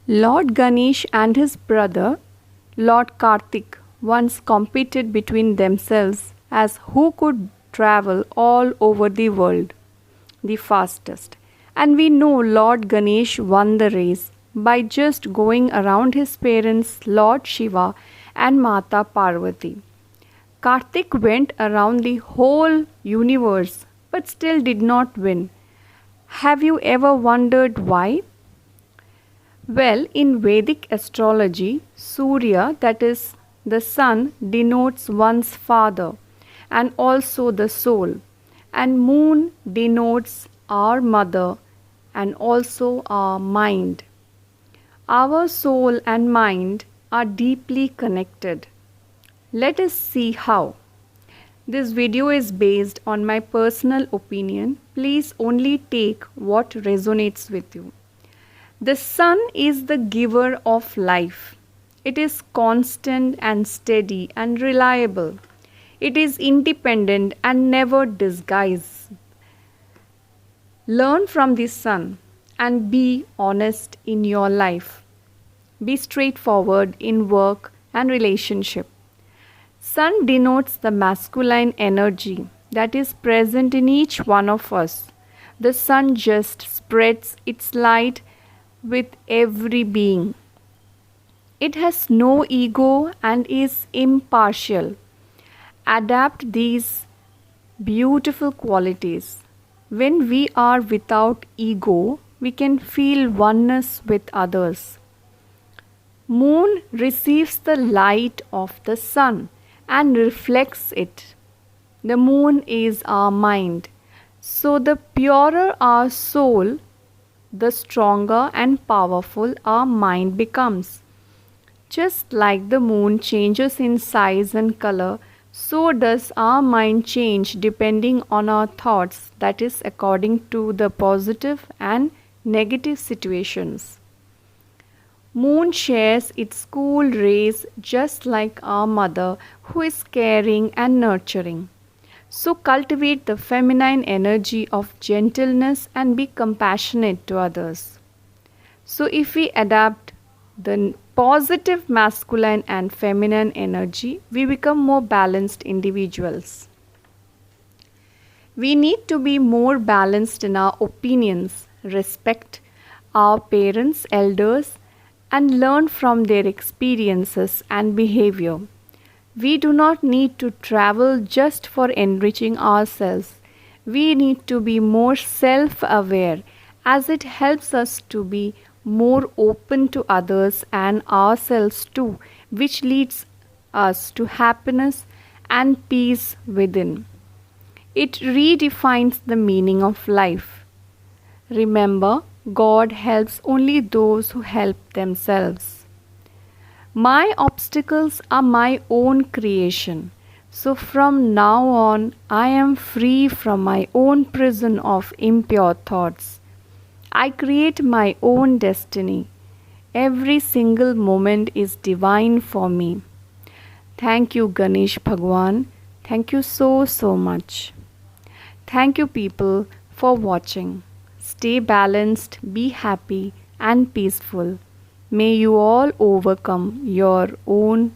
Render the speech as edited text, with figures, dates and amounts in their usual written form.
Lord Ganesh and his brother, Lord Kartik, once competed between themselves as who could travel all over the world the fastest. And we know Lord Ganesh won the race by just going around his parents, Lord Shiva and Mata Parvati. Kartik went around the whole universe but still did not win. Have you ever wondered why? Well, in Vedic astrology, Surya, that is the sun, denotes one's father and also the soul, and moon denotes our mother and also our mind. Our soul and mind are deeply connected. Let us see how. This video is based on my personal opinion. Please only take what resonates with you. The sun is the giver of life. It is constant and steady and reliable. It is independent and never disguised. Learn from the sun and be honest in your life. Be straightforward in work and relationship. Sun denotes the masculine energy that is present in each one of us. The sun just spreads its light with every being. It has no ego and is impartial. Adapt these beautiful qualities. When we are without ego, we can feel oneness with others. Moon receives the light of the sun and reflects it. The moon is our mind. So the purer our soul, the stronger and powerful our mind becomes. Just like the moon changes in size and color, so does our mind change depending on our thoughts, that is, according to the positive and negative situations. Moon shares its cool rays just like our mother, who is caring and nurturing. So cultivate the feminine energy of gentleness and be compassionate to others. So if we adapt the positive masculine and feminine energy, we become more balanced individuals. We need to be more balanced in our opinions, respect our parents, elders, and learn from their experiences and behavior. We do not need to travel just for enriching ourselves. We need to be more self aware as it helps us to be more open to others and ourselves too, which leads us to happiness and peace within. It redefines the meaning of life. Remember, God helps only those who help themselves. My obstacles are my own creation. So from now on, I am free from my own prison of impure thoughts. I create my own destiny. Every single moment is divine for me. Thank you, Ganesh Bhagwan. Thank you so much. Thank you, people, for watching. Stay balanced, be happy, and peaceful. May you all overcome your own